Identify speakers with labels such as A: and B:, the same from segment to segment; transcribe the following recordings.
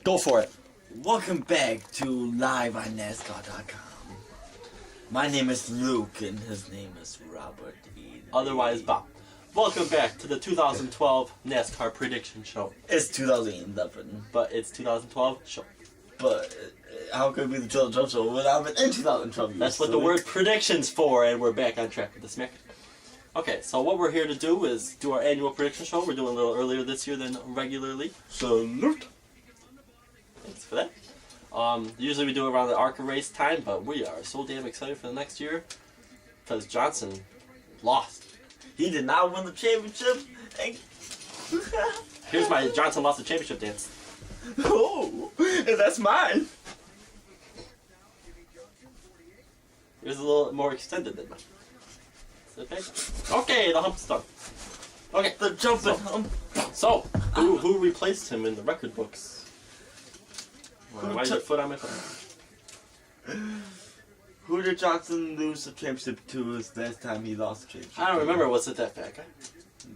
A: Go for it. Welcome back to Live on NASCAR.com. My name is Luke, and his name is Robert.
B: Otherwise Bob. Welcome back to the 2012 NASCAR Prediction Show.
A: It's 2011.
B: But it's 2012 show.
A: But how could it be the 2012 show without it in 2012?
B: That's what the word prediction's for, and we're back on track with the smack. Okay, so what we're here to do is do our annual prediction show. We're doing a little earlier this year than regularly.
A: Salute.
B: Thanks for that. Usually we do it around the ARCA race time, but we are so damn excited for the next year because Johnson lost.
A: He did not win the championship.
B: Here's my Johnson lost the championship dance.
A: Oh, and that's mine.
B: Here's a little more extended than mine. Okay? Okay, the hump's done. Okay,
A: The jumping hump.
B: so who replaced him in the record books? Why is your foot on my foot?
A: Who did Johnson lose the championship to his last time he lost the championship?
B: I don't remember. Was it that fat guy?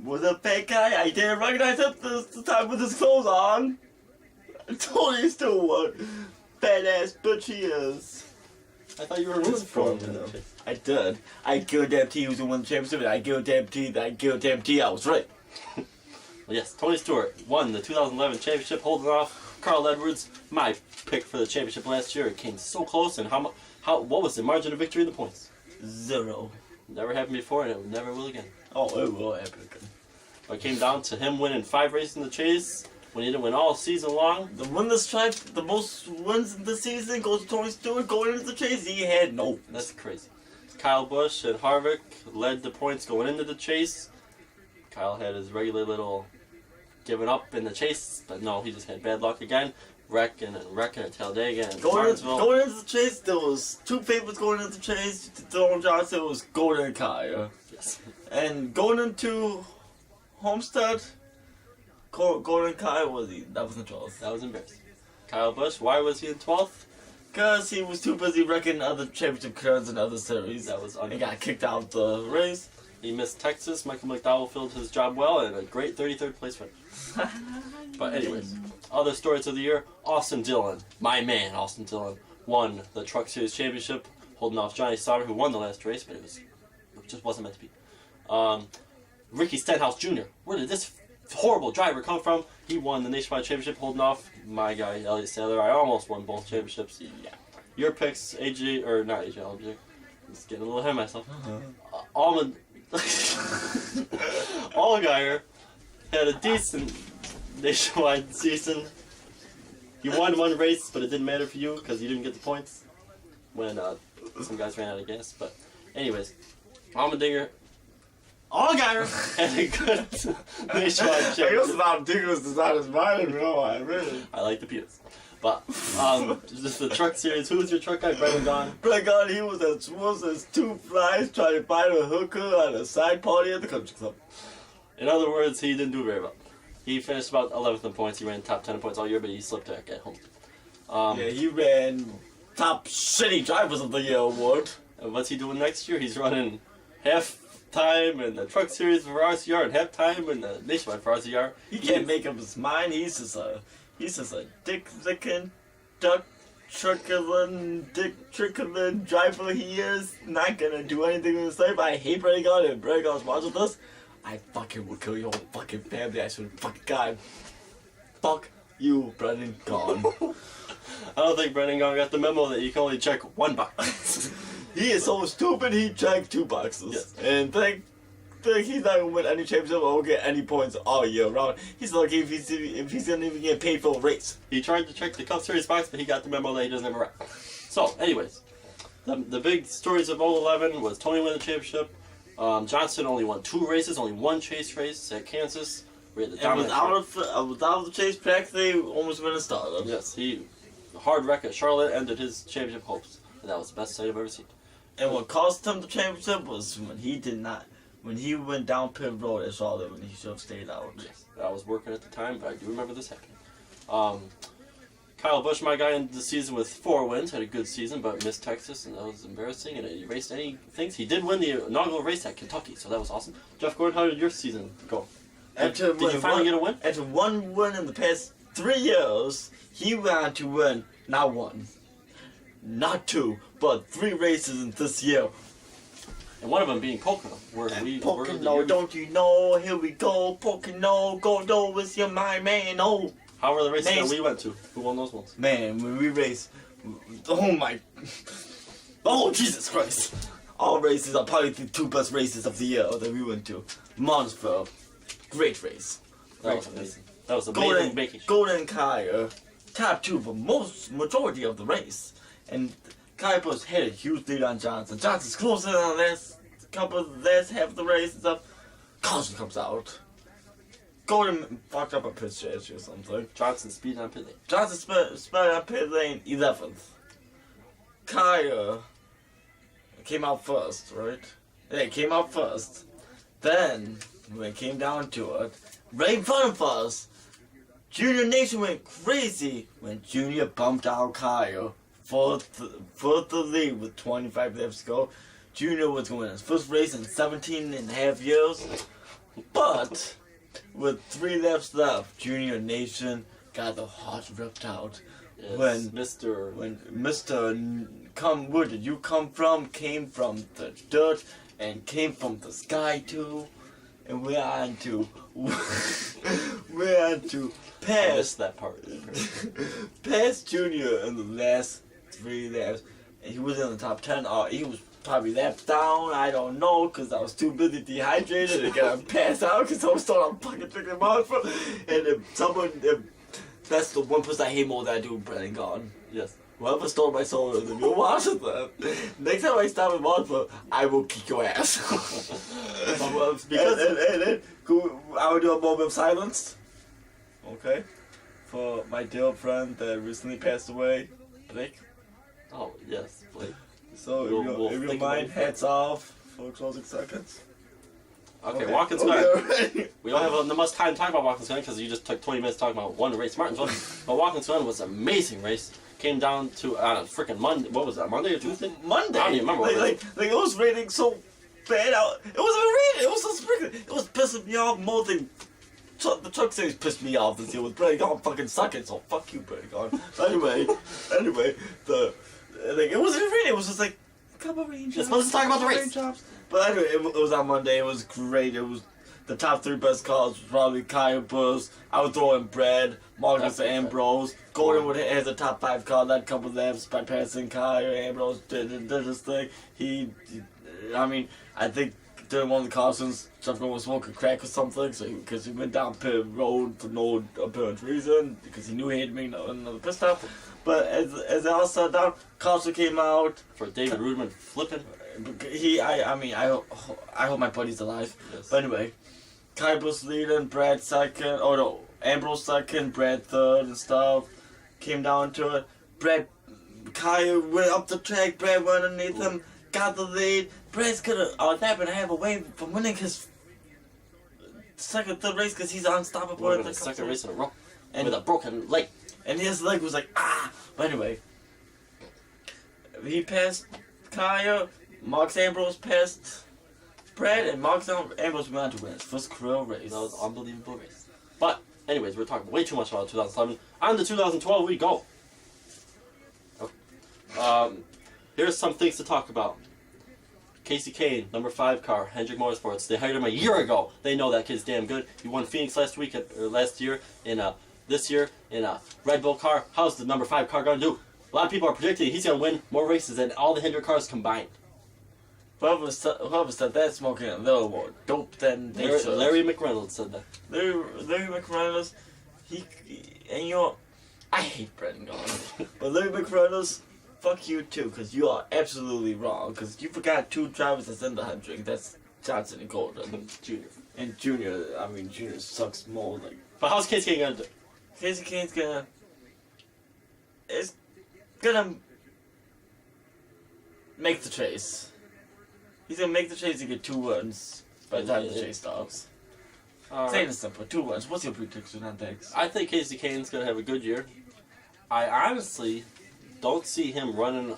A: Was a fat guy? I didn't recognize him the time with his clothes on. I totally still what fat ass bitch he is.
B: I thought you were rooting for him.
A: I did. I guarantee he was going to win the championship, and I guarantee I was right.
B: Well, yes, Tony Stewart won the 2011 championship, holding off Carl Edwards. My pick for the championship last year. It came so close, and what was the margin of victory in the points?
A: 0.
B: Never happened before, and it never will again.
A: Oh, it will happen again.
B: It came down to him winning 5 races in the chase when he didn't win all season long.
A: The win the stripe, the most wins in the season goes to Tony Stewart. Going into the chase, he had no.
B: That's crazy. Kyle Busch and Harvick led the points going into the chase. Kyle had his regular little giving up in the chase, but no, he just had bad luck again. Wrecking at Talladega and
A: Going into the chase, there was 2 favorites going into the chase. Don Johnson was Golden and Kyle.
B: Yes.
A: And going into Homestead, Golden and Kyle that was in 12th.
B: That was embarrassing. Kyle Busch, why was he in 12th?
A: Because he was too busy wrecking other championship cars and other series.
B: That was
A: He got kicked out the race.
B: He missed Texas. Michael McDowell filled his job well and a great 33rd place finish. But anyways, other stories of the year. Austin Dillon, my man Austin Dillon, won the Truck Series Championship, holding off Johnny Sauter, who won the last race, but it just wasn't meant to be. Ricky Stenhouse Jr., where did this horrible driver come from? He won the Nationwide Championship, holding off my guy Elliott Sadler. I almost won both championships. Yeah. Your picks, not AJ, I'm just getting a little ahead of myself. Allgaier had a decent nationwide season. He won 1 race, but it didn't matter for you because you didn't get the points when some guys ran out of gas. But anyways, Allgaier had a good nationwide championship.
A: I guess Allgaier is not as mine, bro.
B: I like the peanuts. But just the truck series. Who was your truck guy? Brendan Gaughan.
A: Brendan Gaughan, he was as smooth as 2 flies trying to find a hooker at a side party at the country club.
B: In other words, he didn't do very well. He finished about 11th in points. He ran top 10 in points all year, but he slipped back at home.
A: Yeah, he ran top shitty drivers of the year award.
B: And what's he doing next year? He's running half time in the truck series for RCR and half time in the nationwide for RCR.
A: He can't make up his mind. He's just a dick-licking, trickling driver. He is not gonna do anything in his life. I hate Brendan Gaughan, and Brendan Gaughan's watching this. I fucking will kill your whole fucking family. I swear to fucking God. Fuck you, Brendan Gaughan.
B: I don't think Brendan Gaughan got the memo that you can only check 1 box.
A: He is so stupid, he checked 2 boxes.
B: Yes.
A: And think he's not gonna win any championship or get any points all year round. He's lucky if he's gonna even get paid for a race.
B: He tried to check the Cup Series box, but he got the memo that he doesn't have a rack. So, anyways, the big stories of 2011 was Tony winning the championship. Johnson only won 2 races, only 1 chase race at Kansas.
A: And without the chase pack, they almost win a startup.
B: Yes, hard wreck at Charlotte ended his championship hopes. And that was the best sight I've ever seen.
A: And what cost him the championship was when he went down pit road at Charlotte when he should have stayed out.
B: Yes, I was working at the time, but I do remember this happening. Kyle Busch, my guy, in the season with 4 wins, had a good season, but missed Texas, and that was embarrassing, and he erased any things. He did win the inaugural race at Kentucky, so that was awesome. Jeff Gordon, how did your season go? Did you finally get a win?
A: After 1 win in the past 3 years, he went to win not 1, not 2, but 3 races in this year.
B: And one of them being Pocono.
A: Pocono, don't you know? Here we go, Pocono. Go, no, it's your my man. Oh,
B: how were the races that we went to? Who won those ones?
A: man, when we race, oh my, oh Jesus Christ! All races are probably the 2 best races of the year that we went to. Montreal, great race.
B: That was amazing. That was amazing vacation.
A: Golden Kaya, top 2 for majority of the race, and Kaya Busch had a huge lead on Johnson. Johnson's closing on the last half of the race and stuff. Caution comes out. Golden fucked up a pit strategy or something.
B: Johnson speeding on pit lane.
A: Johnson sped on pit lane 11th. Kaya came out first, right? Yeah, he came out first. Then, when it came down to it, right in front of us, Junior Nation went crazy when Junior bumped out Kaya for the lead with 25 laps to go. Junior was going to win his first race in 17 and a half years, but with 3 laps left, Junior Nation got the heart ripped out.
B: Yes,
A: when Mr. Where did you come from? Came from the dirt and came from the sky too. And we had to
B: I
A: pass
B: missed that part.
A: pass Junior in the last 3 laps. And he was in the top 10. He was probably lapped down. I don't know, because I was too busy dehydrated and gonna pass out because I was still on fucking drinking water. And if that's the one person I hate more than I do Brennan Gone.
B: Yes.
A: Whoever stole my soda, then you'll watch it then. Next time I stop in Montreux, I will kick your ass. Because I will do a moment of silence. Okay? For my dear friend that recently passed away, Blake.
B: Oh, yes, Blake.
A: So if you mind, hats off for closing seconds.
B: Okay, Watkins Glen. We don't have much time to talk about Watkins Glen because you just took 20 minutes talking about one race, Martinsville. But Watkins Glen was an amazing race. Came down to freaking Monday. What was that? Monday or Tuesday?
A: Monday.
B: I don't even remember.
A: Like it was raining so bad out. It wasn't raining. It was so sprinkling. It was pissing me off more than the truck series pissed me off this year with Brady Gone fucking sucking. So fuck you, Brady Gone. Anyway, it wasn't raining. It was just like a couple of rain drops.
B: Let's talk about the race.
A: But anyway, it was on Monday. It was great. It was the top 3 best cars was probably Kaya Busch. I would throw in Brad, Marcus Ambrose. Gordon has a top 5 car, led a couple laps by passing Kaya. Ambrose did his thing. I think during one of the cautions, Jeff was smoking crack or something, because he went down pit road for no apparent reason, because he knew he had to make another pit stop. But as it all sat down, caution came out.
B: For David Rudman flipping.
A: I hope my buddy's alive.
B: Yes.
A: But anyway, Kaya Busch leading, Brad second. Oh no, Ambrose second, Brad third and stuff. Came down to it. Kaya went up the track. Brad went underneath him, got the lead. Brad's gonna lap and a half away from winning his third race because he's unstoppable.
B: We're in the second race in a row with a broken leg.
A: And his leg was like But anyway, he passed Kaya. Marcus Ambrose passed Brad, and Marcus Ambrose went on to win his first career race.
B: That was an unbelievable race. But, anyways, we're talking way too much about 2011. On to 2012 we go. Here's some things to talk about. Casey Kane, number 5 car, Hendrick Motorsports. They hired him a year ago. They know that kid's damn good. He won Phoenix last year in this year in a Red Bull car. How's the number 5 car gonna do? A lot of people are predicting he's gonna win more races than all the Hendrick cars combined.
A: Whoever said that smoking a little more dope than they should.
B: Larry McReynolds said that.
A: Larry McReynolds, I hate Brendan Gone. But Larry McReynolds, fuck you too, because you are absolutely wrong. Because you forgot 2 drivers that's in the Hendrick. That's Johnson and Golden.
B: Junior.
A: And Junior, Junior sucks more.
B: But how's Casey Kane gonna do?
A: Casey Kane's gonna make the chase. He's gonna make the chase to get 2 wins by the time the chase starts. Saying it simple, 2 wins. What's your prediction on that?
B: I think Casey Kane's gonna have a good year. I honestly don't see him running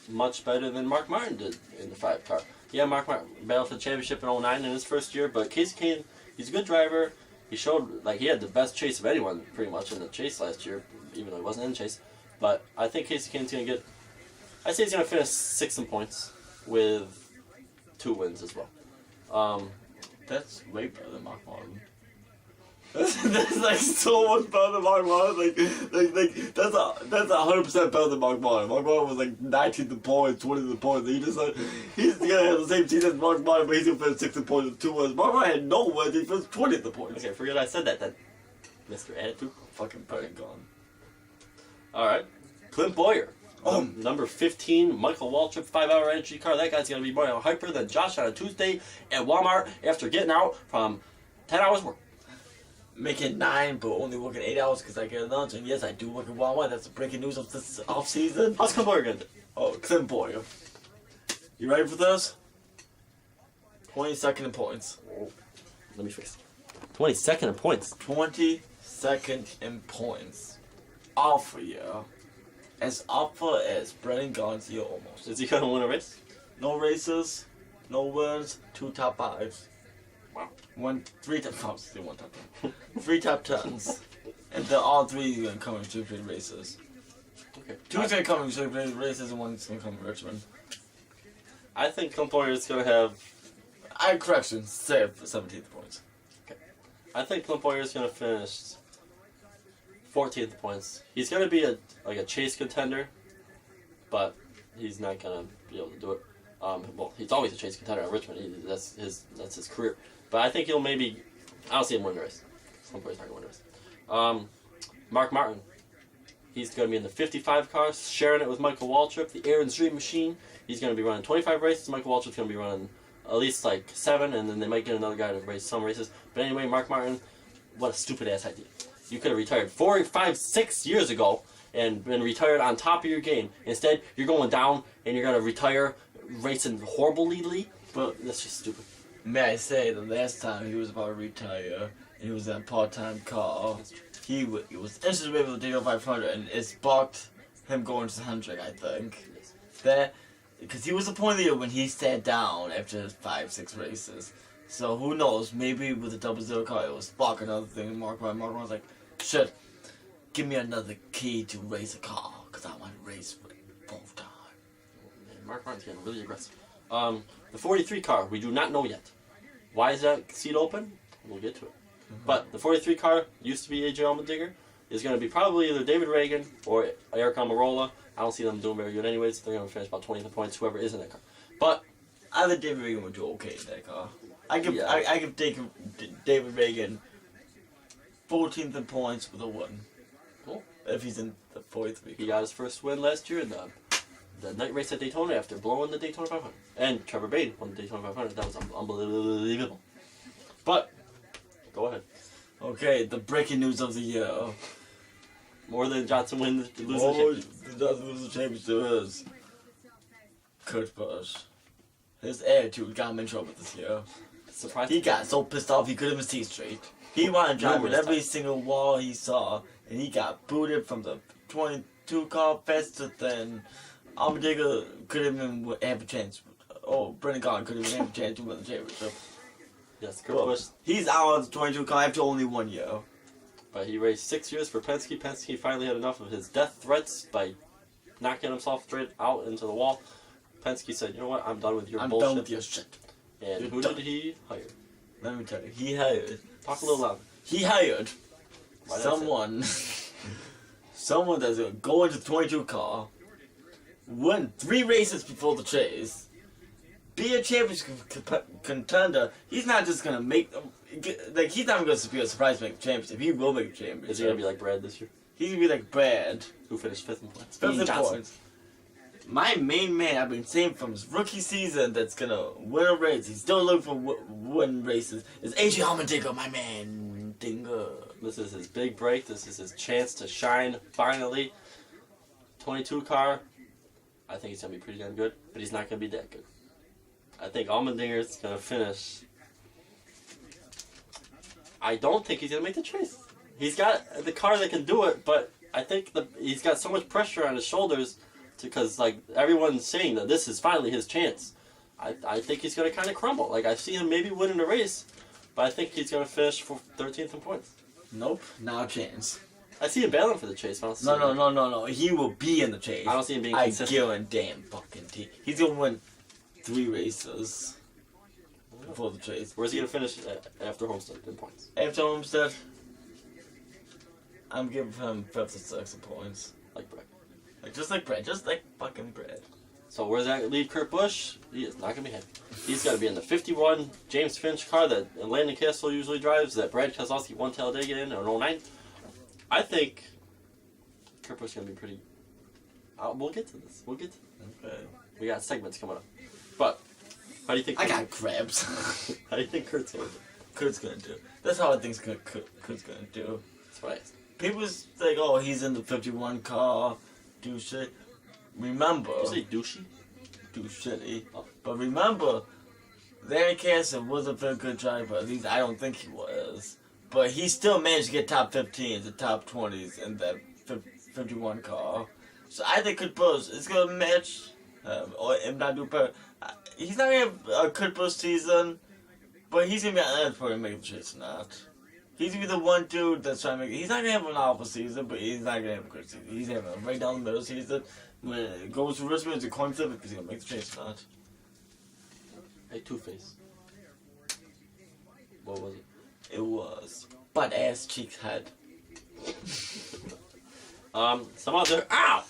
B: much better than Mark Martin did in the 5 car. Yeah, Mark Martin battled for the championship in 2009 in his first year, but Casey Kane, he's a good driver. He showed like he had the best chase of anyone pretty much in the chase last year, even though he wasn't in the chase. But I think Casey Kane's gonna get. I say he's gonna finish 6th in points with 2 wins as well.
A: That's way better than Mark Martin. That's like so much better than Mark Martin. Like that's 100% better than Mark Martin. Mark Martin was like 19th in points, 20th in points. He's gonna have the same team as Mark Martin, but he's gonna finish 6th in points with 2 wins. Mark Martin had no wins. He finished 20th in points.
B: Okay, forget I said that then, Mr. Attitude.
A: Fucking Brennan gone.
B: All right, Clint Boyer. Number 15, Michael Waltrip, 5-hour energy car. That guy's gonna be more hyper than Josh on a Tuesday at Walmart after getting out from 10 hours work.
A: Making 9, but only working 8 hours because I get lunch. And yes, I do work at Walmart. That's the breaking news of this off season.
B: How's Clint Boyer gonna do?
A: Oh, Clint Boyer. You ready for this? 22nd in points.
B: Let me fix it. 22nd in points.
A: 22nd in points. Alpha year. As alpha as Brennan Gaughan's year almost.
B: Is he gonna win a race?
A: No races, no wins, 2 top 5s.
B: Wow.
A: 3 top 5s, 1 top 10. 3 top 10s. And they're all 3 gonna come in stupid races.
B: Okay.
A: 2's gonna come in stupid races and 1's gonna come in Richmond.
B: I think Clint Boyer is gonna have.
A: Correction, say 17th points.
B: Okay. I think Clint Boyer is gonna finish 14th points. He's gonna be a chase contender, but he's not gonna be able to do it. Well, he's always a chase contender at Richmond. That's his career. But I think he'll maybe. I don't see him win the race. Clint Boyer's not gonna win the race. Mark Martin. He's gonna be in the 55 car, sharing it with Michael Waltrip, the Aaron's Dream Machine. He's gonna be running 25 races. Michael Waltrip's gonna be running at least like 7, and then they might get another guy to race some races. But anyway, Mark Martin, what a stupid ass idea. You could have retired 4, 5, 6 years ago and been retired on top of your game. Instead, you're going down and you're gonna retire racing horribly. But that's just stupid.
A: May I say, the last time he was about to retire, and he was in a part-time car, he was instantly with the Daytona 500, and it sparked him going to the 100, I think. That, because he was the point of the year when he sat down after 5, 6 races. So who knows, maybe with the 00 car, it will spark another thing. Mark was like, shit, give me another key to race a car, because I want to race full time.
B: Mark Martin's getting really aggressive. The 43 car, we do not know yet. Why is that seat open? We'll get to it. But the 43 car used to be AJ Allmendinger. Is going to be probably either David Reagan or Eric Almirola. I don't see them doing very good anyways. They're going to finish about 20th points, whoever is in that car. But
A: I think David Reagan would do okay in that car. I give David Reagan 14th in points with a 1.
B: Cool.
A: If he's in the 43 car.
B: He got his first win last year in the night race at Daytona after blowing the Daytona 500. And Trevor Bain won the Daytona 500. That was unbelievable. But, go ahead.
A: Okay, the breaking news of the year.
B: More than Johnson losing the championship.
A: Johnson losing the championship is Kurt Busch. His attitude got him in trouble this year.
B: Surprising.
A: He got so pissed off he couldn't even see straight. He wanted to drive with every single wall he saw, and he got booted from the 22 car faster than Allmendinger couldn't even have a chance. Oh, Brennan Gaughan couldn't even have a chance to win the championship.
B: Yes, Kurt Busch.
A: He's out of the 22 car after only 1 year.
B: But he raced 6 years for Penske. Penske finally had enough of his death threats by knocking himself straight out into the wall. Penske said, you know what, I'm done with your bullshit.
A: I'm done with your shit.
B: And
A: You're
B: who
A: done.
B: did he hire?
A: Let me tell you, he hired.
B: Talk a little louder.
A: He hired
B: Why did I say
A: someone. Someone that's gonna go into the 22 car, win 3 races before the chase, be a championship contender. He's not just gonna make he's not gonna be a surprise make the championship. He will make the championship.
B: Is he going to be like Brad this year?
A: He's gonna be like Brad.
B: Who finished 5th in points?
A: 5th in
B: Johnson.
A: points. My main man, I've been saying from his rookie season, that's gonna win a race. He's still looking for win races. Is AJ Allmendinger, my man. Dinger.
B: This is his big break. This is his chance to shine, finally. 22 car. I think he's going to be pretty damn good, but he's not going to be that good. I think Allmendinger's going to finish. I don't think he's going to make the chase. He's got the car that can do it, but I think he's got so much pressure on his shoulders because like everyone's saying that this is finally his chance. I think he's going to kind of crumble. Like I see him maybe winning the race, but I think he's going to finish for 13th in points.
A: Nope, not a chance.
B: I see him battling for the chase. But I don't see him.
A: No. He will be in the chase.
B: I don't see him being
A: I
B: consistent.
A: guarantee. He's gonna win 3 races before the chase.
B: Where's he going to finish after Homestead in points?
A: After Homestead, I'm giving him 5 to 6 in points.
B: Like Brett.
A: Just like Brett. Just like fucking Brett.
B: So where's that leave Kurt Busch? He is not going to be happy. He's got to be in the 51 James Finch car that Landon Castle usually drives, that Brad Keselowski won Talladega in 09. I think Kurt Busch is going to be pretty... we'll get to this. Okay. We got segments coming up. But, how do you think...
A: I got crabs.
B: How do you think Kurt's going to do?
A: Kurt's gonna do. That's how I think Kurt's gonna do.
B: That's what I asked.
A: People think, oh, he's in the 51 car, do shit. Remember...
B: Did you say douchey?
A: Do shitty.
B: Oh.
A: But remember, Larry Casson was a very good driver. At least I don't think he was. But he still managed to get top 15s and top 20s in that 51 car. So I think Kurt Busch is going to match, or if not do better. He's not going to have a Kurt Busch season, but he's going to be on that for make the chase or not. He's going to be the one dude that's trying to make it. He's not going to have an awful season, but he's not going to have a good season. He's having a right down the middle season. When it goes to Richmond, it's a coin flip if he's going to make the chase or not.
B: Hey, Two-Face. What was it?
A: It was butt ass cheek head.
B: Some other... Ow!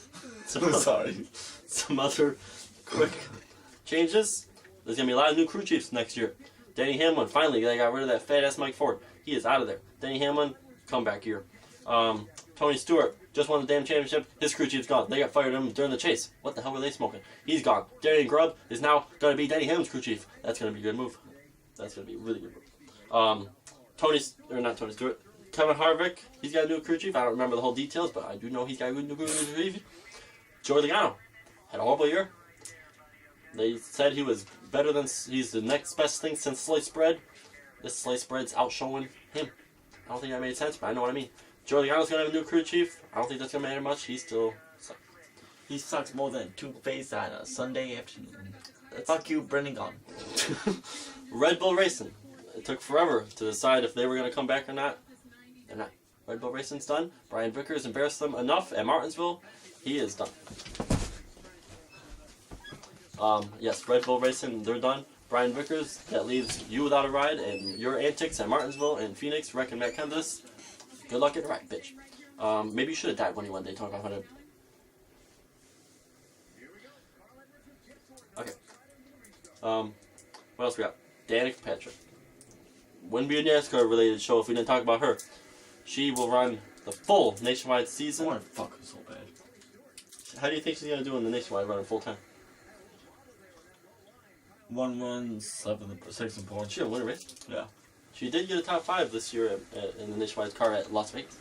A: Sorry.
B: Some other quick changes. There's going to be a lot of new crew chiefs next year. Denny Hamlin, finally, they got rid of that fat-ass Mike Ford. He is out of there. Denny Hamlin, comeback year. Tony Stewart just won the damn championship. His crew chief's gone. They got fired him during the chase. What the hell were they smoking? He's gone. Darian Grubb is now going to be Denny Hamlin's crew chief. That's going to be a good move. That's going to be a really good move. Not Tony Stewart. Kevin Harvick, he's got a new crew chief. I don't remember the whole details, but I do know he's got a new crew chief. Joey Logano had a horrible year. They said he was better than... He's the next best thing since sliced bread. This sliced bread's outshowing him. I don't think that made sense, but I know what I mean. Joey Logano's going to have a new crew chief. I don't think that's going to matter much. He still sucks.
A: He sucks more than Two-Face on a Sunday afternoon. Fuck you, Brendan Gaughan.
B: Red Bull Racing. It took forever to decide if they were going to come back or not. They're not. Red Bull Racing's done. Brian Vickers embarrassed them enough at Martinsville. He is done. Yes, Red Bull Racing, they're done. Brian Vickers, that leaves you without a ride, and your antics at Martinsville and Phoenix, Wreck and Matt Kenseth. Good luck at the ride, bitch. Maybe you should have died when you won Daytona 500. Okay. What else we got? Danica Patrick. Wouldn't be a NASCAR related show if we didn't talk about her. She will run the full nationwide season.
A: I want to fuck her so bad.
B: How do you think she's going to do in the nationwide running full time?
A: 1-1-7-6 in points.
B: She didn't win a race.
A: Yeah.
B: She did get a top 5 this year in the nationwide car at Las Vegas.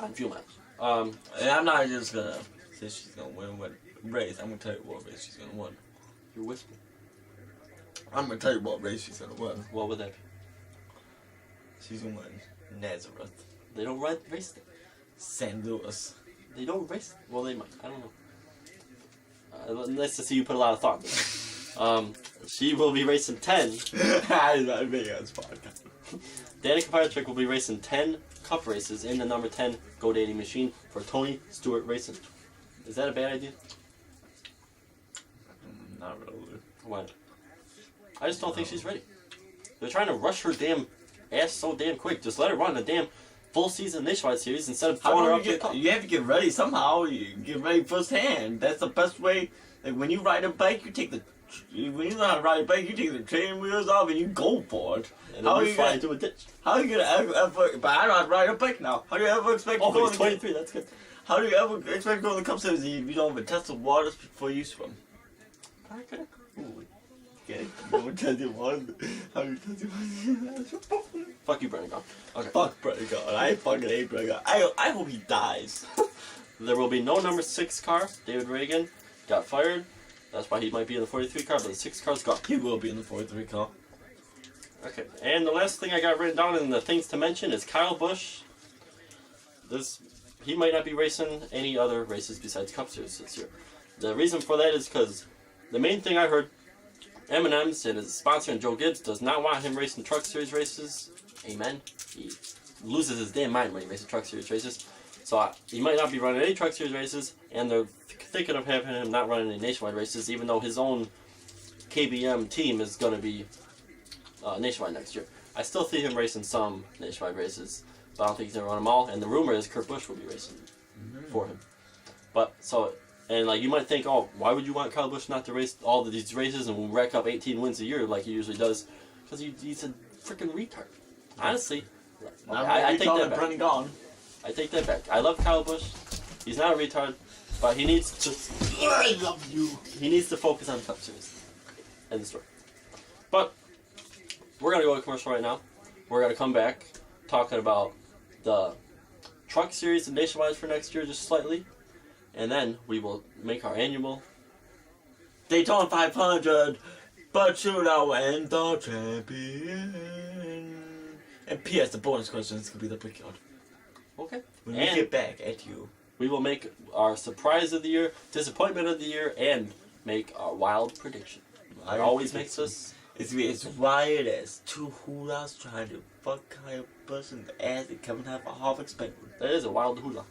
B: On fuel miles.
A: And I'm not just gonna say she's gonna win what race. I'm gonna tell you what race she's gonna win.
B: You're whispering.
A: I'm gonna tell you what race she's gonna win.
B: What would that be?
A: She's gonna win Nazareth.
B: They don't race them.
A: St. Louis.
B: They don't race them. Well, they might. I don't know. Nice to see you put a lot of thought into it. She will be racing 10.
A: I'm not making this podcast.
B: Danica Patrick will be racing 10 Cup races in the number 10 GoDaddy machine for Tony Stewart Racing. Is that a bad idea?
A: Not really.
B: Why? I just don't think she's ready. They're trying to rush her damn ass so damn quick. Just let her run a damn full season nationwide series instead of throwing her up to the cup.
A: You have to get ready somehow. You get ready firsthand. That's the best way. Like when you ride a bike, you take the. When you learn how to ride a bike, you take the training wheels off and you go for it.
B: And then you fly into a ditch.
A: How are you gonna ever? But I know how to ride a bike now. How do you ever expect to go?
B: Oh, he's 23. That's good.
A: How do you ever expect to go to the Cup Series if you don't even test the waters before you swim?
B: Okay.
A: Okay. You don't test the waters. How do you test the waters?
B: Fuck you, Brendan Gaughan. Okay.
A: Fuck Brendan Gaughan. I fucking hate Brendan Gaughan. I hope he dies.
B: There will be no number 6 car. David Reagan got fired. That's why he might be in the 43 car, but the 6 car's gone.
A: He will be in the 43 car.
B: Okay, and the last thing I got written down in the things to mention is Kyle Busch. He might not be racing any other races besides Cup Series this year. The reason for that is because the main thing I heard M&M's and his sponsor, and Joe Gibbs, does not want him racing Truck Series races. Amen. He loses his damn mind when he races Truck Series races. So he might not be running any Truck Series races, and they're thinking of having him not running any nationwide races, even though his own KBM team is going to be nationwide next year. I still see him racing some nationwide races, but I don't think he's going to run them all. And the rumor is Kurt Busch will be racing for him. But so, and like you might think, oh, why would you want Kyle Busch not to race all of these races and rack up 18 wins a year like he usually does? Because he's a freaking retard. Honestly, I take that back.
A: Gone.
B: I take that back. I love Kyle Busch. He's not a retard, but he needs to.
A: I love you.
B: He needs to focus on Cup Series. End the story. But we're gonna go to commercial right now. We're gonna come back talking about the Truck Series and nationwide for next year just slightly, and then we will make our annual
A: Daytona 500, but shootout and the champion. And P.S. the bonus questions could be the breakout.
B: Okay.
A: When we
B: And
A: get back at you.
B: we will make our surprise of the year, disappointment of the year, and make our wild prediction. It always makes us.
A: It's wired as two hoolas trying to fuck Kyle Busch in the ass and coming out of a half expected.
B: That is a wild hula.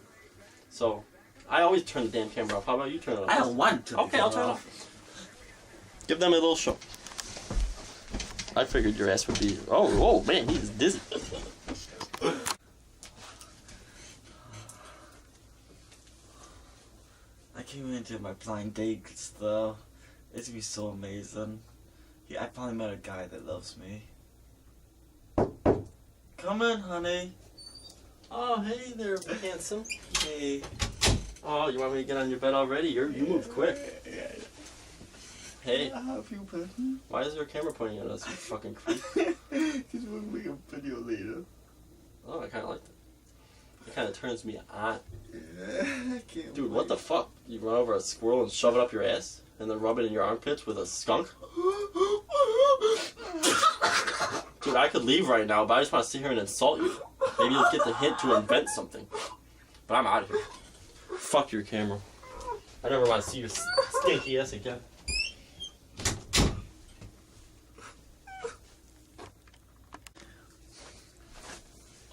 B: So, I always turn the damn camera off. How about you turn it off?
A: I don't want to.
B: Okay, I'll turn it off. Give them a little show. I figured your ass would be. Oh man, he's dizzy.
A: I came into my blind date stuff. It's gonna be so amazing. Yeah, I finally met a guy that loves me. Come in, honey.
B: Oh, hey there, handsome.
A: Hey.
B: Oh, you want me to get on your bed already? You moved quick.
A: Yeah.
B: Hey,
A: I have you, buddy.
B: why is there a camera pointing at us, you fucking creep?
A: Because we'll make a video later.
B: Oh, I kind of like that. It kind of turns me on.
A: Yeah, I can't
B: Dude,
A: wait.
B: what the fuck? You run over a squirrel and shove it up your ass? And then rub it in your armpits with a skunk? Dude, I could leave right now, but I just want to sit here and insult you. Maybe you'll get the hint to invent something. But I'm out of here. Fuck your camera. I never want to see your stinky ass again.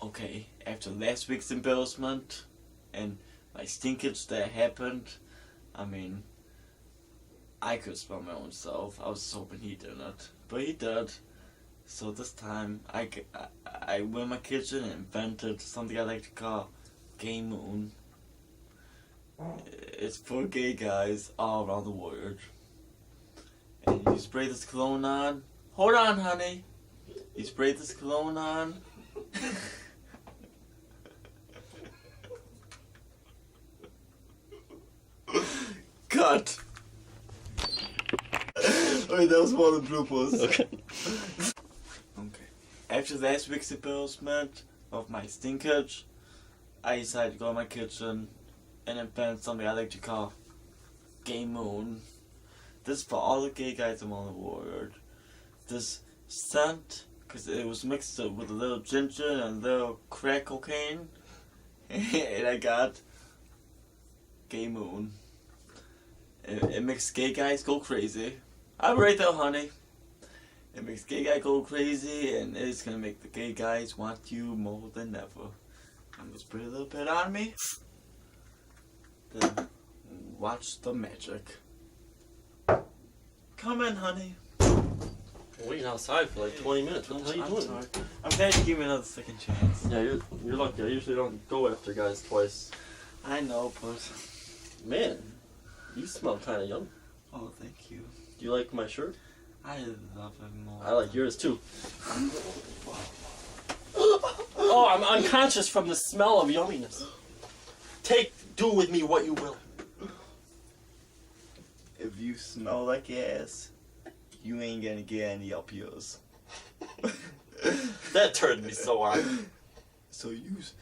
A: Okay, after last week's embarrassment and my stinkage that happened, I mean, I could smell my own self. I was hoping he didn't, but he did. So this time, I went in my kitchen and invented something I like to call Gay Moon. It's for gay guys all around the world. And you spray this cologne on. Hold on, honey. You spray this cologne on. Cut. Wait, that was one of the bloopers.
B: Okay.
A: Okay. After last week's embarrassment of my stinkage, I decided to go in my kitchen and invent something I like to call Gay Moon. This is for all the gay guys around the world. This scent, because it was mixed up with a little ginger and a little crack cocaine, and I got Gay Moon. It makes gay guys go crazy. I'm right there, honey. It makes gay guys go crazy, and it's gonna make the gay guys want you more than ever. I'm gonna spray a little bit on me. Then watch the magic. Come in, honey.
B: I'm waiting outside for like 20 minutes. What the hell are you doing?
A: Sorry. I'm glad you gave me another second chance.
B: Yeah, you're lucky. I usually don't go after guys twice.
A: I know, but
B: Man, you smell kind of young.
A: oh, thank you.
B: Do you like my shirt?
A: I love it more.
B: I like yours too. Oh, I'm unconscious from the smell of yumminess. Do with me what you will.
A: If you smell like ass, you ain't gonna get any up yours.
B: That turned me so on.
A: So use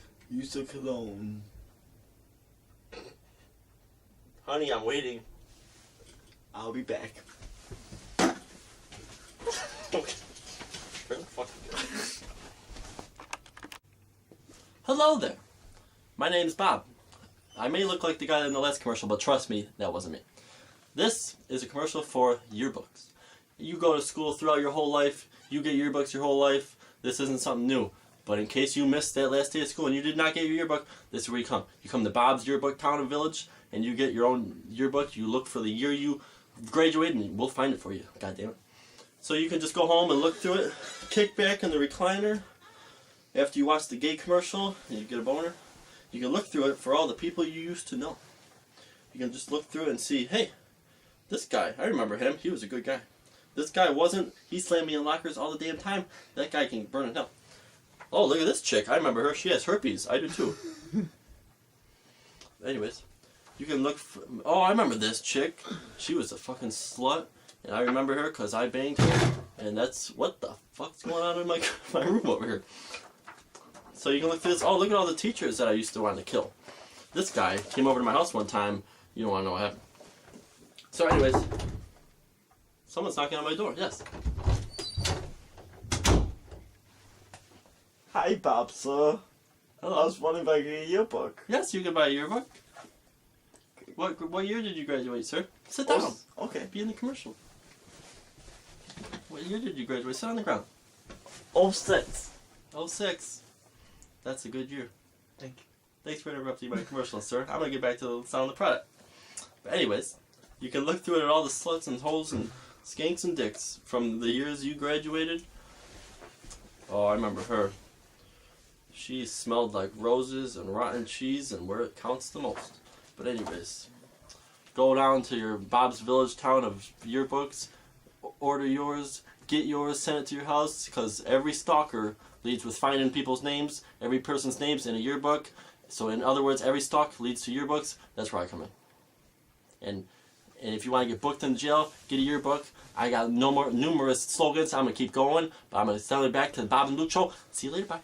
A: the cologne.
B: Honey, I'm waiting.
A: I'll be back.
B: Okay. Turn the fucking Hello there. My name's Bob. I may look like the guy in the last commercial, but trust me, that wasn't me. This is a commercial for yearbooks. you go to school throughout your whole life. You get yearbooks your whole life. This isn't something new. But in case you missed that last day of school and you did not get your yearbook, this is where you come. You come to Bob's Yearbook Town and Village, and you get your own yearbook. You look for the year you graduated, and we'll find it for you. God damn it. So you can just go home and look through it, kick back in the recliner. After you watch the gay commercial and you get a boner, you can look through it for all the people you used to know. You can just look through it and see, hey, this guy, I remember him. He was a good guy. This guy wasn't. He slammed me in lockers all the damn time. That guy can burn in hell. Oh, look at this chick. I remember her. She has herpes. I do too. Anyways, you can look for... Oh, I remember this chick. She was a fucking slut. And I remember her because I banged her. And that's... What the fuck's going on in my room over here? So you can look through this. Oh, look at all the teachers that I used to want to kill. This guy came over to my house one time. You don't want to know what happened. So anyways... Someone's knocking on my door. Yes.
A: Hi, Bob, sir.
B: Hello.
A: I was wondering if I could get a yearbook.
B: Yes, you can buy a yearbook. What year did you graduate, sir? Sit down.
A: Okay.
B: Be in the commercial. What year did you graduate? Sit on the ground.
A: 06.
B: 06. That's a good year.
A: Thank you.
B: Thanks for interrupting my commercial, sir. I'm gonna get back to the sound of the product. But anyways, you can look through it at all the sluts and hoes and skanks and dicks from the years you graduated. Oh, I remember her. She smelled like roses and rotten cheese and where it counts the most. But anyways, go down to your Bob's Village Town of yearbooks, order yours, get yours, send it to your house, because every stalker leads with finding people's names, every person's names in a yearbook. So in other words, every stalk leads to yearbooks. That's where I come in. And if you want to get booked in jail, get a yearbook. I got numerous slogans. I'm going to keep going, but I'm going to send it back to the Bob and Luke Show. See you later. Bye.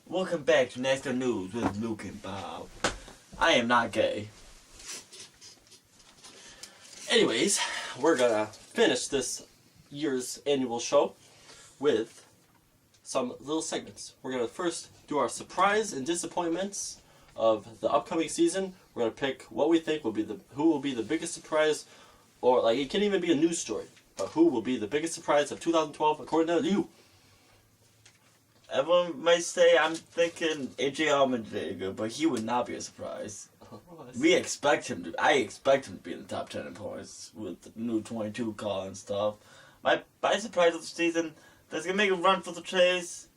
A: Welcome back to NASCAR News with Luke and Bob. I am not gay.
B: Anyways, we're going to finish this year's annual show with some little segments. We're going to first do our surprise and disappointments of the upcoming season. We're going to pick what we think will be who will be the biggest surprise, or like it can even be a news story, but who will be the biggest surprise of 2012 according to you.
A: Everyone might say I'm thinking AJ Allmendinger, but he would not be a surprise. I expect him to be in the top 10 in points with the new 22 car and stuff. My surprise of the season, that's gonna make a run for the chase.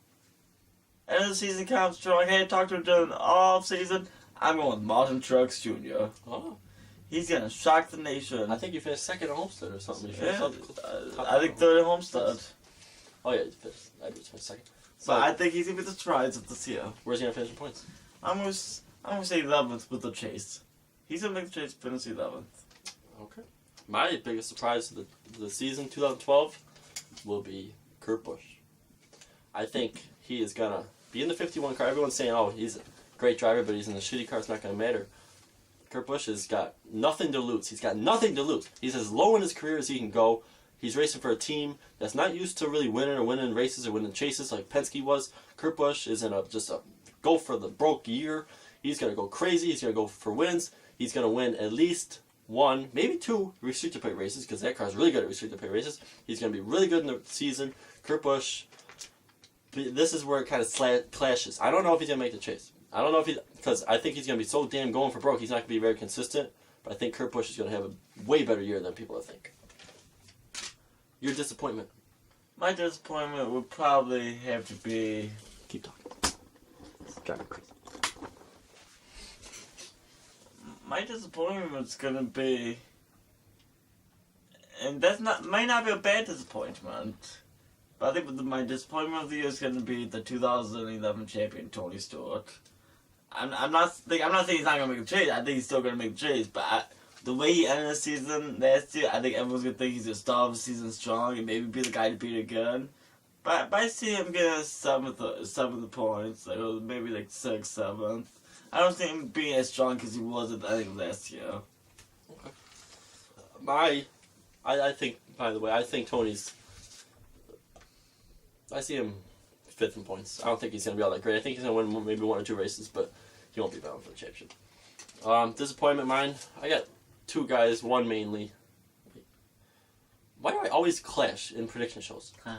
A: End of the season comes strong. Hey, talk to him during the off season. I'm going with Martin Truex Jr.
B: Oh.
A: He's gonna shock the nation.
B: I think you finished second at Homestead or something.
A: I think third at Homestead.
B: Oh yeah, you finished. I just finished second.
A: But I think he's gonna be the surprise of this year.
B: Where's he gonna finish in points?
A: I'm gonna say 11th with the chase. He's gonna make the chase finish 11th.
B: Okay. My biggest surprise of the season 2012 will be Kurt Busch. I think he is gonna be in the 51 car. Everyone's saying, "Oh, he's a great driver, but he's in the shitty car. It's not gonna matter." Kurt Busch has got nothing to lose. He's got nothing to lose. He's as low in his career as he can go. He's racing for a team that's not used to really winning races or winning chases like Penske was. Kurt Busch is in just a go for the broke year. He's going to go crazy. He's going to go for wins. He's going to win at least one, maybe two restricted plate races because that car's really good at restricted plate races. He's going to be really good in the season. Kurt Busch, this is where it kind of clashes. I don't know if he's going to make the chase. I don't know if because I think he's going to be so damn going for broke, he's not going to be very consistent. But I think Kurt Busch is going to have a way better year than people think. Your disappointment?
A: My disappointment would probably have to be...
B: Keep talking. It's driving crazy.
A: My disappointment's gonna be... And might not be a bad disappointment. But I think my disappointment of the year is gonna be the 2011 champion, Tony Stewart. I'm not saying he's not gonna make a chase. I think he's still gonna make a chase, but the way he ended the season last year, I think everyone's gonna think he's gonna start the season strong and maybe be the guy to beat again. But I see him getting seventh points, like maybe like 6th, 7th. I don't see him being as strong as he was at the end of last year.
B: Okay. I think, by the way, I think Tony's... I see him 5th in points. I don't think he's going to be all that great. I think he's going to win maybe 1 or 2 races, but he won't be bound for the championship. Disappointment mine, I got 2 guys, one mainly. Why do I always clash in prediction shows?
A: Huh.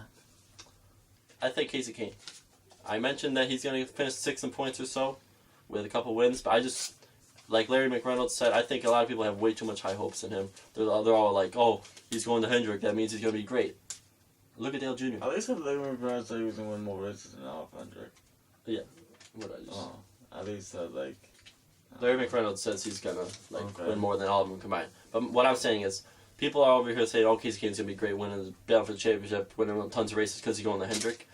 B: I think Casey Kane. I mentioned that he's going to finish 6 in points or so with a couple wins, but I just, like Larry McReynolds said, I think a lot of people have way too much high hopes in him. They're all like, oh, he's going to Hendrick, that means he's going to be great. Look at Dale Jr.
A: At least if Larry McReynolds said he was going to win more races than Al Hendrick.
B: Yeah. What I just...
A: Oh, at least like...
B: Larry McReynolds says he's going to
A: Okay.
B: win more than all of them combined. But what I'm saying is, people are over here saying, oh, Casey Kane's going to be great, winning the battle for the championship, winning tons of races because he's going to Hendrick.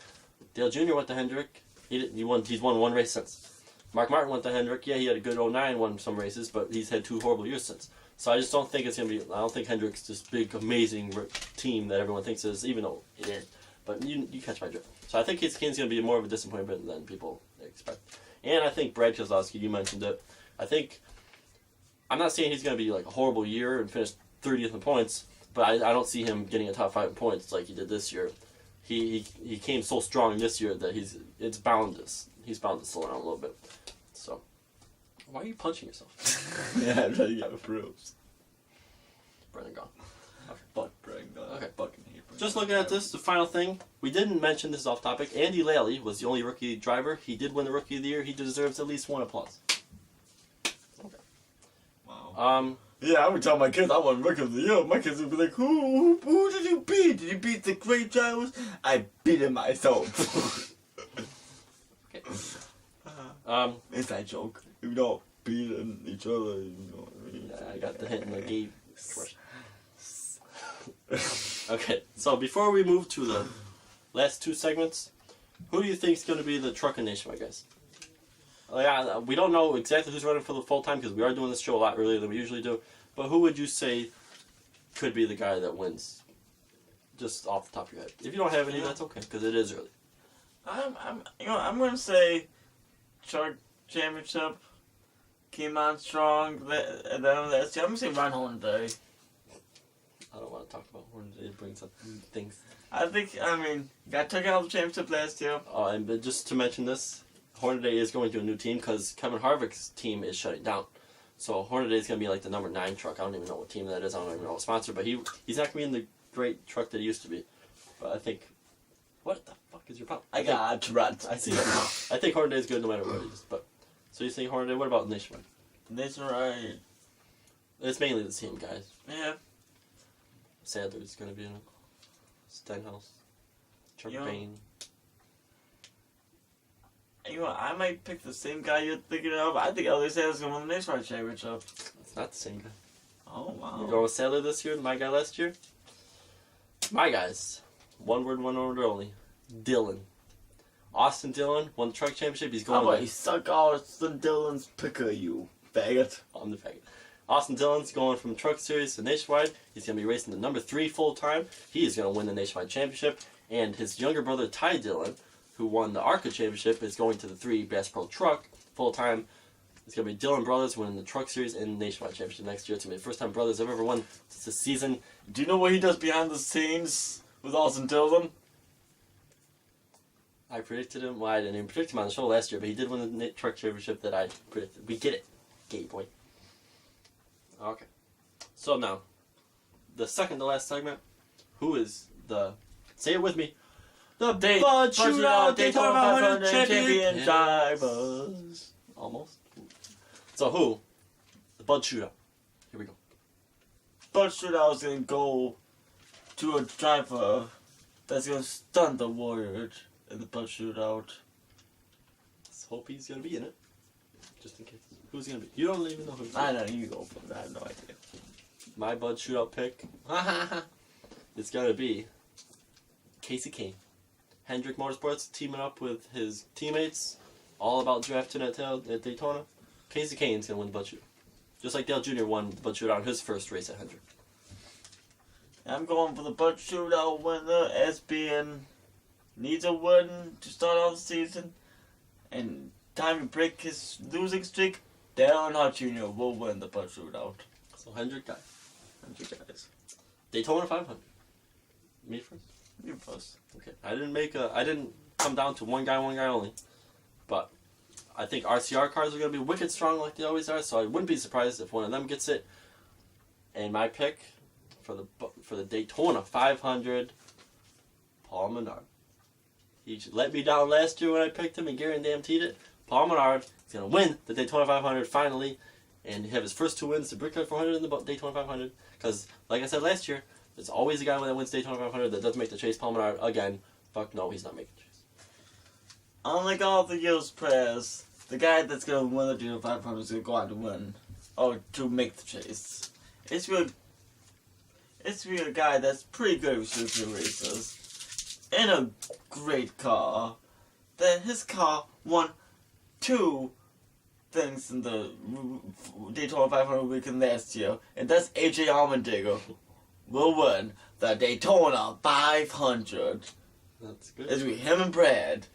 B: Dale Jr. went to Hendrick. He's won one race since. Mark Martin went to Hendrick. Yeah, he had a good 09, won some races, but he's had 2 horrible years since. So I just don't think it's going to be... I don't think Hendrick's this big, amazing team that everyone thinks it is, even though it is. But you catch my drift. So I think Casey Kane's going to be more of a disappointment than people expect. And I think Brad Keselowski, you mentioned it. I think... I'm not saying he's going to be like a horrible year and finish 30th in points, but I don't see him getting a top 5 in points like he did this year. He came so strong this year that he's bound to slow down a little bit. So, why are you punching yourself?
A: Yeah, I'm trying to get proofs.
B: Brendan gone. Okay.
A: Fuck Brendan.
B: Okay.
A: Fucking hate Brendan.
B: Just looking at this, the final thing, we didn't mention this is off topic. Andy Lally was the only rookie driver. He did win the Rookie of the Year. He deserves at least one applause. Okay.
A: Wow. Yeah, I would tell my kids I want Rookie of the Year. My kids would be like, who did you beat? Did you beat the great drivers? I beat him myself.
B: Okay.
A: Inside joke. You know, beating each other, you know what I mean?
B: I got the hint in the game. Okay, so before we move to the last 2 segments, who do you think is going to be the Truckin' Nationwide guys? We don't know exactly who's running for the full time because we are doing this show a lot earlier than we usually do. But who would you say could be the guy that wins? Just off the top of your head. If you don't have any, that's okay because it is early.
A: I'm gonna say Truck Championship came on strong. And then last year, I'm gonna say Ron Hornaday.
B: I don't want to talk about Hornaday. It brings up things.
A: Got took out of the championship last year.
B: But just to mention this, Hornaday is going to a new team because Kevin Harvick's team is shutting down. So Hornaday is going to be like the number 9 truck. I don't even know what team that is. I don't even know what sponsor. But he's not going to be in the great truck that he used to be. But I think... What the fuck is your problem?
A: I got Tourette.
B: I see that now. I think Hornaday is good no matter what it is. But, so you think Hornaday? What about Nationwide?
A: Nationwide.
B: It's mainly the same guys.
A: Yeah.
B: Sadler's going to be in it. Stenhouse. Trevor
A: Yeah.
B: Payne.
A: I might pick the same guy you're thinking of. I think Elliott Sadler's going to win the Nationwide Championship.
B: It's not the same guy.
A: Oh, wow.
B: You going with Sadler this year? My guy last year? My guys. One word only. Dillon. Austin Dillon won the truck championship. He's going
A: How about
B: to...
A: you suck Austin Dillon's picker, you faggot.
B: I'm the faggot. Austin Dillon's going from Truck Series to Nationwide. He's going to be racing the number 3 full time. He is going to win the Nationwide Championship. And his younger brother, Ty Dillon, who won the ARCA Championship, is going to the 3 Bass Pro Truck full time. It's going to be Dillon Brothers winning the Truck Series and Nationwide Championship next year. It's going to be the first time brothers have ever won this season.
A: Do you know what he does behind the scenes with Austin Dillon?
B: I predicted him. Well, I didn't even predict him on the show last year, but he did win the Truck Championship that I predicted. We get it, gay boy. Okay. So now, the second to last segment, who is the... Say it with me. The Bud Shootout Daytona 500 champion
A: drivers.
B: Almost. So who? The Bud Shootout. Here we go.
A: Bud Shootout is going to go to a driver that's going to stun the Warriors in the Bud Shootout.
B: Let's hope he's going to be in it. Just in case. Who's going to be? You don't even know who.
A: I know, you go for that. I have no idea.
B: My Bud Shootout pick. It's going to be Casey Kane. Hendrick Motorsports teaming up with his teammates. All about drafting at Daytona. Casey Kane's going to win the Bud Shootout. Just like Dale Jr. won the Bud Shootout on his first race at Hendrick.
A: I'm going for the Bud Shootout winner as being needs a win to start off the season. And time to break his losing streak, Dale Earnhardt Jr. will win the Bud Shootout.
B: So Hendrick guy.
A: Hendrick guys.
B: Daytona 500. Me first.
A: You first.
B: Okay. I didn't come down to one guy only. But I think RCR cars are going to be wicked strong like they always are, so I wouldn't be surprised if one of them gets it. And my pick for the Daytona 500, Paul Menard. He let me down last year when I picked him and guaranteed it. Paul Menard is going to win the Daytona 500 finally and have his first 2 wins, the Brickyard 400 and the Daytona 500. Because, like I said last year, there's always a guy that wins Daytona 500 that doesn't make the chase. Paul Menard, again, fuck no, he's not making the chase.
A: Unlike all the years past, the guy that's going to win the Daytona 500 is going to go out to win. Or to make the chase. It's really a guy that's pretty good with super races. In a great car. Then his car won 2 things in the Daytona 500 weekend last year. And that's AJ Allmendinger will win the Daytona 500.
B: That's good.
A: It's with him and Brad.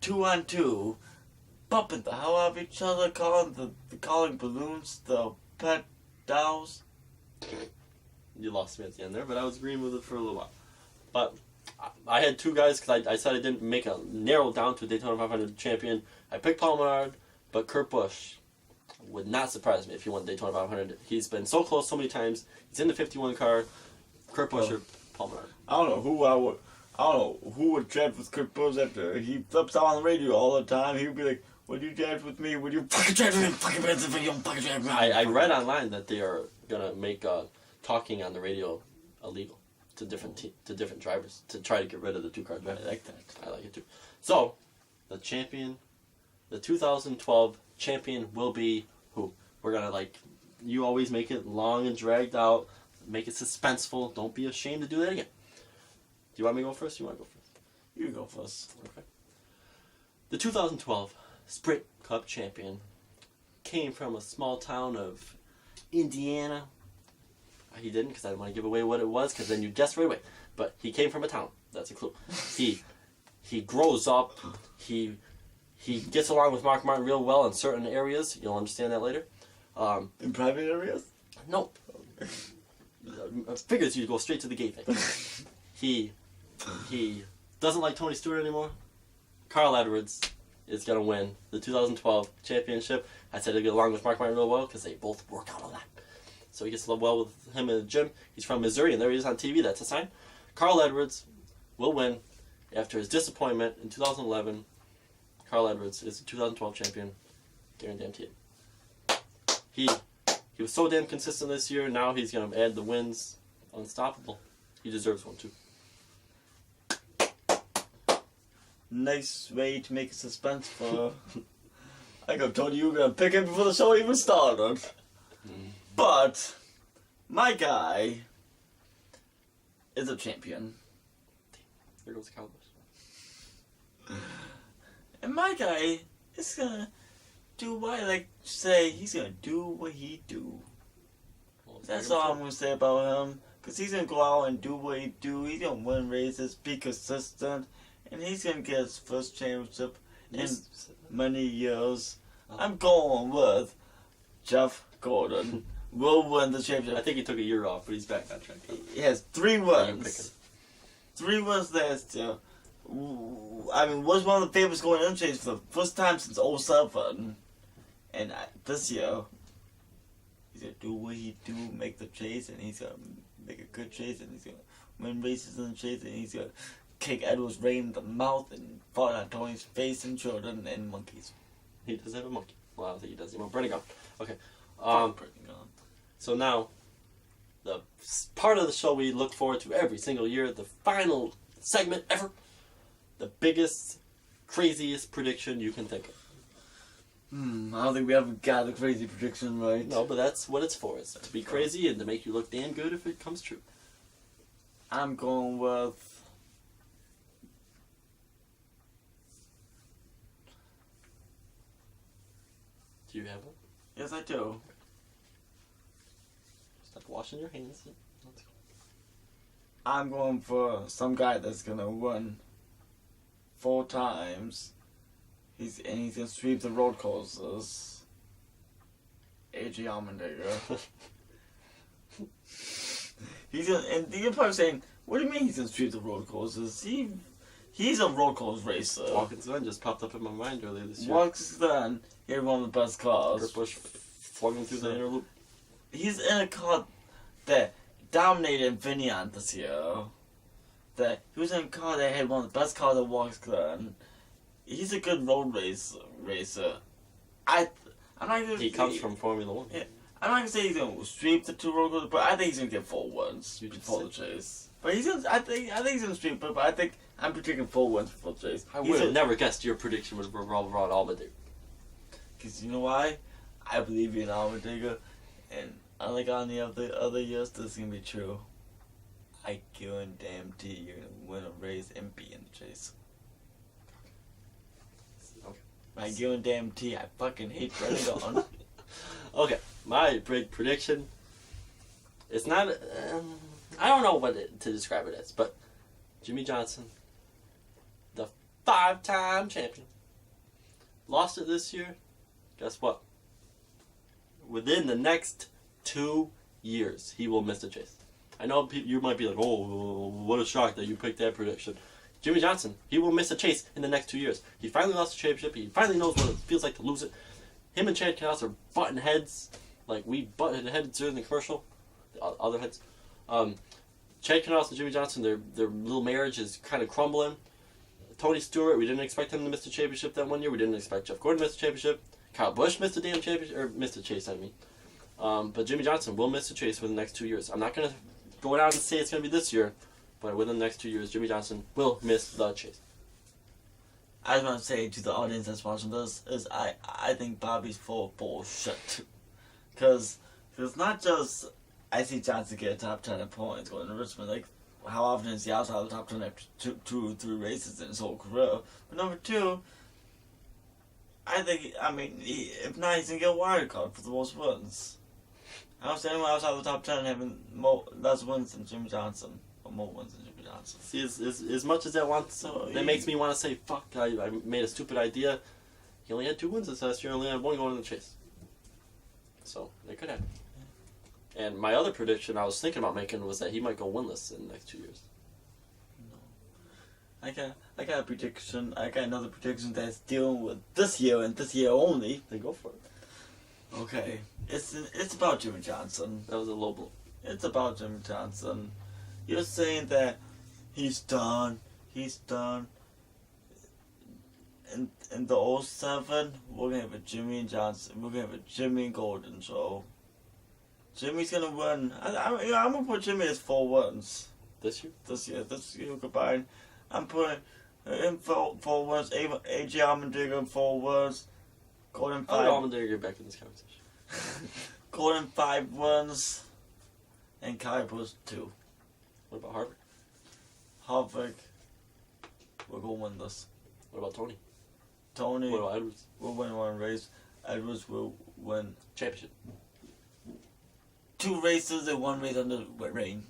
A: 2-on-2. Bumping the hell out of each other, calling balloons the pet dolls.
B: You lost me at the end there, but I was agreeing with it for a little while. But I had 2 guys because I said I didn't make a narrow down to a Daytona 500 champion. I picked Paul Menard, but Kurt Busch would not surprise me if he won the Daytona 500. He's been so close so many times. He's in the 51 car. Kurt Busch or Paul Menard.
A: I don't know who would draft with Kurt Busch after he flips out on the radio all the time. He would be like, "Would you draft with me? Would you fucking draft with me? Fucking draft with me? You fucking draft with me."
B: I read online that they are gonna make talking on the radio illegal to different drivers to try to get rid of the 2-car draft.
A: I like that.
B: I like it too. So, the champion, the 2012 champion will be who? We're gonna you always make it long and dragged out, make it suspenseful. Don't be ashamed to do that again. Do you want me to go first? You want to go first?
A: You go first.
B: Okay. The 2012 Sprint Cup champion came from a small town of Indiana. He didn't because I didn't want to give away what it was because then you'd guess right away. But he came from a town. That's a clue. He grows up. He gets along with Mark Martin real well in certain areas. You'll understand that later.
A: In private areas?
B: Nope. Figures you go straight to the gay thing. He doesn't like Tony Stewart anymore. Carl Edwards is going to win the 2012 championship. I said he'll get along with Mark Martin real well because they both work out a lot. So he gets along well with him in the gym. He's from Missouri, and there he is on TV. That's a sign. Carl Edwards will win after his disappointment in 2011. Carl Edwards is the 2012 champion. Guaranteed. He was so damn consistent this year. Now he's going to add the wins. Unstoppable. He deserves one too.
A: Nice way to make it suspenseful. I could have told you were going to pick him before the show even started. But my guy is a champion.
B: There goes the Cowboys.
A: And my guy is going to do what I like to say. He's going to do what he do.
B: Well,
A: That's all I'm going to say about him. Because he's going to go out and do what he do. He's going to win races, be consistent. And he's going to get his first championship in many years. I'm going with Jeff Gordon. Will win the championship.
B: I think he took a year off, but he's back on track.
A: He has 3 wins. 3 wins last year. I mean, was one of the favorites going in chase for the first time since 07. And this year, he's going to do what he do, make the chase, and he's going to make a good chase, and he's going to win races in the chase, and he's going to kick Edwards right in the mouth and fall on Tony's face and children and monkeys.
B: He does have a monkey. Well, I don't think he does. He won't burn a gun. Okay. So now, the part of the show we look forward to every single year, the final segment ever, the biggest, craziest prediction you can think of.
A: I don't think we ever got the crazy prediction right.
B: No, but that's what it's for. It's to be crazy and to make you look damn good if it comes true.
A: I'm going with...
B: Do you have one?
A: Yes, I do.
B: Stop washing your hands.
A: I'm going for some guy that's gonna win 4 times. He's gonna sweep the road courses. AJ Allmendinger. And you're probably saying, what do you mean he's gonna sweep the road courses? He's a road course racer.
B: Watkins Glen just popped up in my mind earlier this year.
A: Watkins Glen, he had one of the best cars.
B: Kurt Busch flung him through the inner loop.
A: He's in a car that dominated Infineon this year. That he was in a car that had one of the best cars that walks good. He's a good road racer. I'm not gonna.
B: He comes from Formula One.
A: Yeah, I'm not gonna say he's gonna sweep the 2 road courses, but I think he's gonna get 4 wins before the chase. But he's gonna. I think he's gonna sweep it. But I think I'm predicting 4 wins before the chase.
B: I would have never guessed your prediction would revolve around Allmendinger.
A: Because you know why? I believe in Allmendinger, and unlike on the other years, this is gonna be true. I guarantee you're gonna win a race and be in the chase.
B: Okay.
A: I guarantee I fucking hate Brennan on.
B: Okay, my big prediction. It's not. I don't know to describe it as, but Jimmy Johnson, the 5-time champion, lost it this year. Guess what? Within the next 2 years, he will miss the chase. I know you might be like, oh, what a shock that you picked that prediction. Jimmy Johnson, he will miss a chase in the next 2 years. He finally lost the championship. He finally knows what it feels like to lose it. Him and Chad Knaus are butting heads like we butted heads during the commercial. The other heads. Chad Knaus and Jimmy Johnson, their little marriage is kind of crumbling. Tony Stewart, we didn't expect him to miss the championship that one year. We didn't expect Jeff Gordon to miss the championship. Kyle Busch missed the damn championship, or missed the chase, I mean. But Jimmy Johnson will miss the chase within the next 2 years. I'm not going to go out and say it's going to be this year, but within the next 2 years, Jimmy Johnson will miss the chase.
A: I just want to say to the audience that's watching this is I think Bobby's full of bullshit. Because it's not just I see Johnson get a top 10 at points going to Richmond. Like, how often is he outside of the top 10 after two or 3 races in his whole career? But number 2, I think, if not, he's going to get a wild card for the most wins. I don't see anyone outside of the top 10 having less wins than Jimmy Johnson. Or more wins than Jimmy Johnson.
B: See, as much as that makes me want to say, fuck, I made a stupid idea. He only had 2 wins this last year, only had 1 going in the chase. So, it could happen. And my other prediction I was thinking about making was that he might go winless in the next 2 years.
A: No. I got a prediction. I got another prediction that's dealing with this year and this year only.
B: Then go for it.
A: Okay. It's about Jimmy Johnson.
B: That was a low blow.
A: It's about Jimmy Johnson. You're saying that he's done. He's done. In the 07, we're gonna have a Jimmy and Johnson. We're gonna have a Jimmy and Golden show. Jimmy's gonna win. I'm gonna put Jimmy as 4 wins.
B: This year?
A: This year combined. I'm putting him 4 wins. AJ Allmendinger 4 wins. Golden 5.
B: How did Allmendinger get back in this conversation?
A: Golden 5 wins. And Kyle Busch 2.
B: What about Harvick?
A: Harvick. We're gonna win this.
B: What about Tony?
A: Tony.
B: What about Edwards?
A: Will win 1 race. Edwards will win
B: Championship.
A: 2 races and 1 race under rain.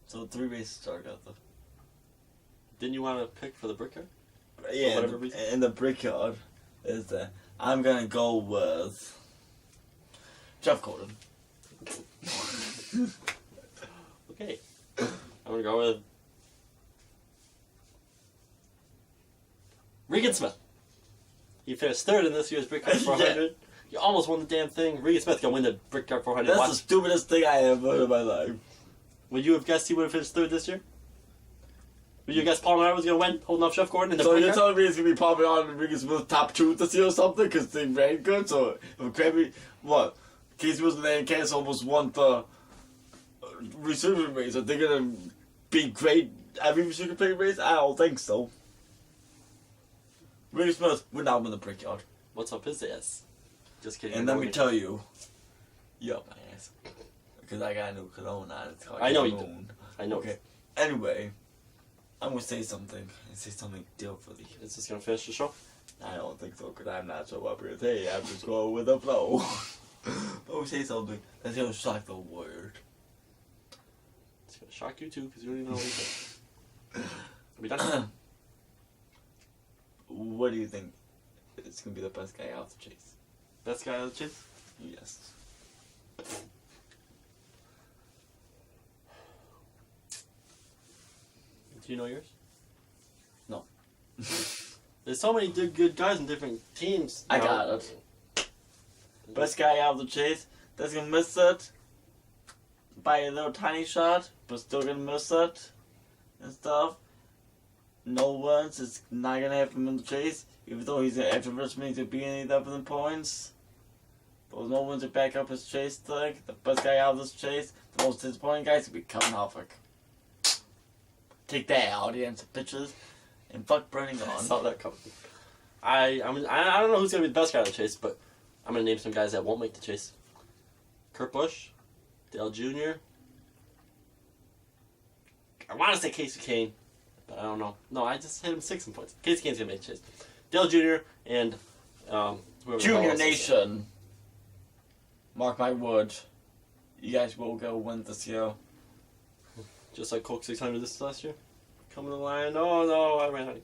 A: So 3 races together.
B: Didn't you want to pick for the Brickyard?
A: Yeah,
B: whatever reason?
A: and the Brickyard is that I'm gonna go with Jeff Gordon.
B: Okay. I'm gonna go with Regan Smith. He finished 3rd in this year's Brickyard 400.
A: Yeah.
B: You almost won the damn thing. Regan Smith gonna win the Brickyard 400.
A: That's
B: Watch.
A: the stupidest thing I ever heard in my life.
B: Would you have guessed he would have finished 3rd this year? Would you have guessed Paul Meyer was gonna win, holding off Jeff Gordon in the
A: So
B: Brickyard?
A: you're telling me it's gonna be popping on Regan Smith top 2 this year or something because they ran good? So if Krabby, what? Casey Wilson and Cass almost won the receiving race. Are they gonna be great every receiving race? I don't think so. Regan Smith would not win the Brickyard.
B: What's up his ass? Just kidding.
A: And let me tell you, you up my ass. Because I got a new cologne on. It's called
B: I know you
A: Cologne.
B: do. I know.
A: Okay. Anyway, I'm going to say something. Say something differently.
B: Is this gonna finish the show?
A: I don't think so, because I'm not sure what I'm going to say. I'm just going with the flow. But we say something that's going to shock the world.
B: It's gonna shock you too, because you don't even know what he said. Are we done?
A: What do you think is going to be the best guy out the chase?
B: Best guy out of the chase?
A: Yes.
B: Do you know yours?
A: No.
B: There's so many good guys in different teams.
A: I got it. Best guy out of the chase that's going to miss it. by a little tiny shot, but still gonna miss it and stuff. No ones is not gonna have him in the chase, even though he's after Richmond to be in 11 points. Those no ones to back up his chase tag. The best guy out of this chase, the most disappointing guy is gonna be Kevin Hoffick. Take that, audience, bitches, and fuck burning
B: I
A: on.
B: saw that coming. I don't know who's gonna be the best guy in the chase, but I'm gonna name some guys that won't make the chase. Kurt Busch, Dale Jr. I want to say Casey Kane, but I don't know. No, I just hit him 6 in points. Casey Kane's gonna make the chase. Dale Jr. and whoever
A: Junior Nation. Mark my word. You guys will go win this year.
B: Just like Coke 600 this last year. Coming to the line. Oh no, I ran out.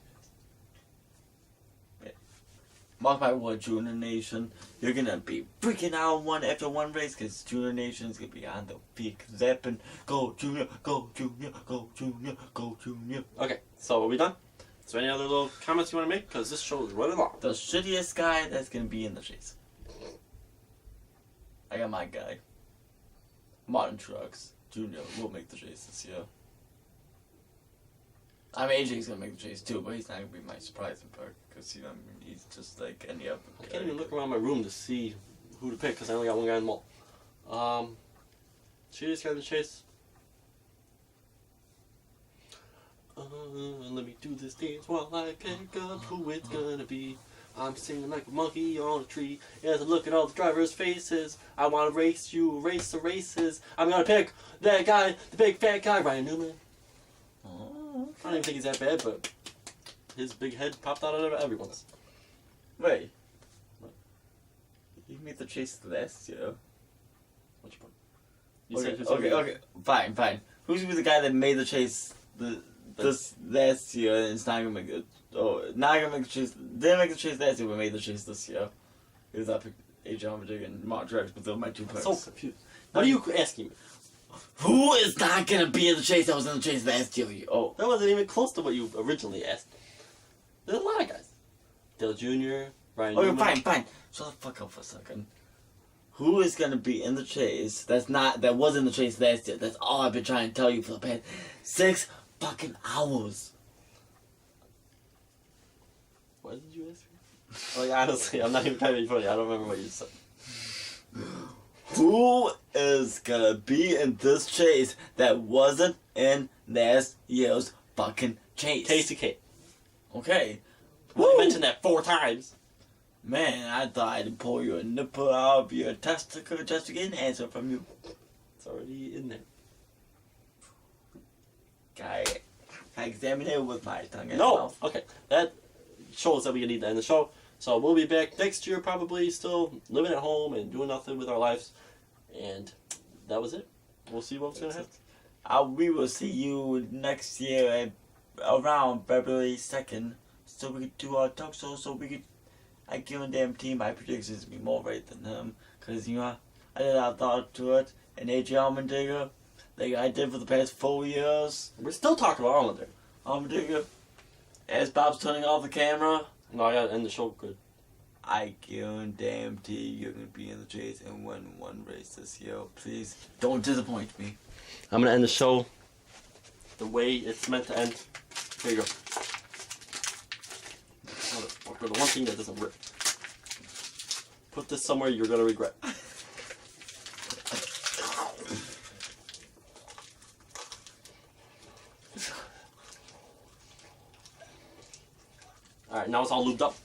A: Mark my word, Junior Nation. You're gonna be freaking out after one race because Junior Nation's gonna be on the peak zapping. Go Junior, go Junior, go Junior, go Junior.
B: Okay, so are we done? Is there any other little comments you want to make? Because this show is running long.
A: The shittiest guy that's gonna be in the chase. I got my guy. Martin Trucks Junior will make the chase this year. I mean, AJ's gonna make the chase too, but he's not gonna be my surprising pick because he's just like any other
B: I
A: guy.
B: can't even look around my room to see who to pick because I only got one guy in the mall. Shittiest guy in the chase. Let me do this dance while I pick up who it's gonna be. I'm singing like a monkey on a tree as I look at all the drivers' faces. I want to race you, race the races. I'm gonna pick that guy, the big fat guy, Ryan Newman.
A: Oh,
B: I don't even think he's that bad, but his big head popped out of everyone's.
A: wait.
B: What?
A: He made the chase last year.
B: What's your point?
A: Okay, fine. Who's gonna be the guy that made the chase this last year and it's not gonna make it? Oh, not gonna make the chase. Didn't make the chase last year, but made the chase this year. Because I picked AJ Allmendinger and Mark Truex, but those are my two picks.
B: So confused. What are you asking me?
A: Who is not gonna be in the chase that was in the chase last year? Oh,
B: That wasn't even close to what you originally asked. There's a lot of guys. Dale Jr., Ryan Newman.
A: fine. Shut the fuck up for a second. Who is gonna be in the chase that was in the chase last year? That's all I've been trying to tell you for the past 6 fucking hours.
B: What did you ask me? Like, honestly, I'm not even trying to be funny. I don't remember what you said.
A: Who is gonna be in this chase that wasn't in last year's fucking chase?
B: Casey Kane.
A: Okay.
B: You mentioned that 4 times.
A: Man, I thought I'd pull your nipple out of your testicle just to get an answer from you.
B: It's already in there.
A: I examine it with my tongue and
B: No!
A: mouth.
B: Okay, that shows that we need to end the show. So we'll be back next year, probably still living at home and doing nothing with our lives. And that was it. We'll see what's going to happen.
A: We will see you next year around February 2nd. So we could do our talk show. So we could. I guarantee my predictions will be more right than him. Because, I did a thought to it. And AJ Allmendinger, like I did for the past 4 years.
B: We're still talking about Allmendinger.
A: Allmendinger, as Bob's turning off the camera,
B: No, I gotta end the show good.
A: I guarantee you're going to be in the chase and win one race this year. Please, don't disappoint me.
B: I'm gonna end the show the way it's meant to end. Here you go. Motherfucker, the one thing that doesn't rip. Put this somewhere you're gonna regret. Alright, now it's all lubed up.